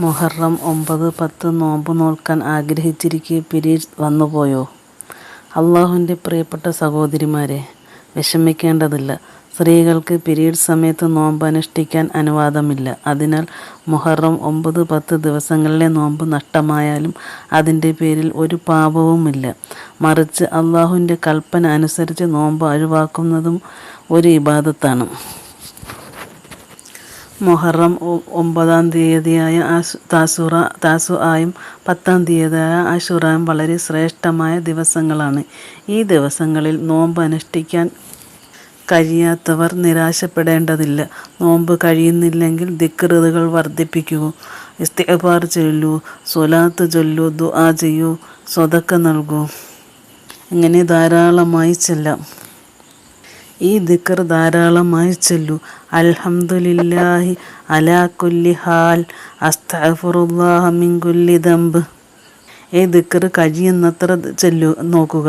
മുഹറം 9, 10 നോമ്പ് നോൽക്കാൻ ആഗ്രഹിച്ചിരിക്കെ പിരീഡ്സ് വന്നുപോയോ? അള്ളാഹുവിൻ്റെ പ്രിയപ്പെട്ട സഹോദരിമാരെ, വിഷമിക്കേണ്ടതില്ല. സ്ത്രീകൾക്ക് പിരീഡ്സ് സമയത്ത് നോമ്പ് അനുഷ്ഠിക്കാൻ അനുവാദമില്ല. അതിനാൽ മുഹറം 9, 10 ദിവസങ്ങളിലെ നോമ്പ് നഷ്ടമായാലും അതിൻ്റെ പേരിൽ ഒരു പാപവുമില്ല. മറിച്ച് അള്ളാഹുവിൻ്റെ കൽപ്പന അനുസരിച്ച് നോമ്പ് ഒഴിവാക്കുന്നതും ഒരു ഇബാദത്താണ്. മുഹറം 9-ാം തീയതിയായ താസുആയും 10-ാം തീയതിയായ ആശുറായും വളരെ ശ്രേഷ്ഠമായ ദിവസങ്ങളാണ്. ഈ ദിവസങ്ങളിൽ നോമ്പ് അനുഷ്ഠിക്കാൻ കഴിയാത്തവർ നിരാശപ്പെടേണ്ടതില്ല. നോമ്പ് കഴിയുന്നില്ലെങ്കിൽ ദിക്റുകൾ വർദ്ധിപ്പിക്കൂ, ഇസ്തിഗ്ഫാർ ചൊല്ലൂ, സ്വലാത്ത് ചൊല്ലൂ, ദുആ ചെയ്യൂ, സ്വതക്ക നൽകൂ. ഇങ്ങനെ ധാരാളമായി ചെല്ലാം. ഈ ദിക്ർ ധാരാളമായി ചൊല്ലൂ. അൽഹംദുലില്ലാഹി അലാ കുല്ലി ഹാൽ, അസ്തഗ്ഫിറുല്ലാഹ മിൻ കുല്ലി ദംബ്. ഈ ദിക്ർ കഴിയുന്നത്ര നോക്കുക.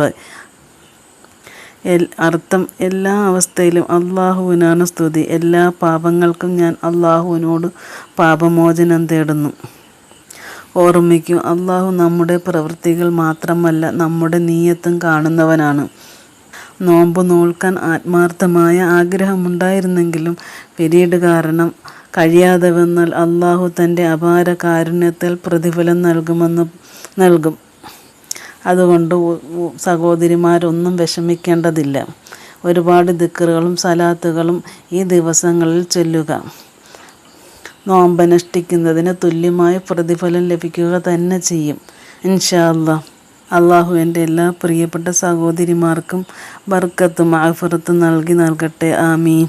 അർത്ഥം: എല്ലാ അവസ്ഥയിലും അള്ളാഹുവിനാണ് സ്തുതി. എല്ലാ പാപങ്ങൾക്കും ഞാൻ അള്ളാഹുവിനോട് പാപമോചനം തേടുന്നു. ഓർമ്മിക്കൂ, അള്ളാഹു നമ്മുടെ പ്രവൃത്തികൾ മാത്രമല്ല, നമ്മുടെ നീയത്തും കാണുന്നവനാണ്. നോമ്പ് നോൽക്കാൻ ആത്മാർത്ഥമായ ആഗ്രഹമുണ്ടായിരുന്നെങ്കിലും പിരീഡ് കാരണം കഴിയാതെ വന്നാൽ അള്ളാഹു തൻ്റെ അപാര കാരുണ്യത്താൽ പ്രതിഫലം നൽകും. അതുകൊണ്ട് സഹോദരിമാരൊന്നും വിഷമിക്കേണ്ടതില്ല. ഒരുപാട് ദിക്റുകളും സലാത്തുകളും ഈ ദിവസങ്ങളിൽ ചൊല്ലുക. നോമ്പനുഷ്ഠിക്കുന്നതിന് തുല്യമായ പ്രതിഫലം ലഭിക്കുക തന്നെ ചെയ്യും ഇൻഷാ അല്ലാഹ്. അള്ളാഹു എൻ്റെ എല്ലാ പ്രിയപ്പെട്ട സഹോദരിമാർക്കും ബർക്കത്തും മഗ്ഫിറത്തും നൽകട്ടെ. ആമീൻ.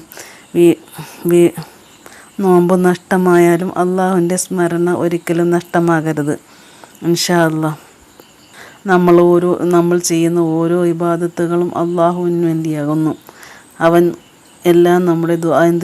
നോമ്പ് നഷ്ടമായാലും അള്ളാഹുവിൻ്റെ സ്മരണ ഒരിക്കലും നഷ്ടമാകരുത് ഇൻഷാ അല്ലാഹ്. നമ്മൾ ചെയ്യുന്ന ഓരോ ഇബാദത്തുകളും അള്ളാഹുവിന് വേണ്ടിയാകുന്നു. അവൻ എല്ലാം നമ്മുടെ ദുആയും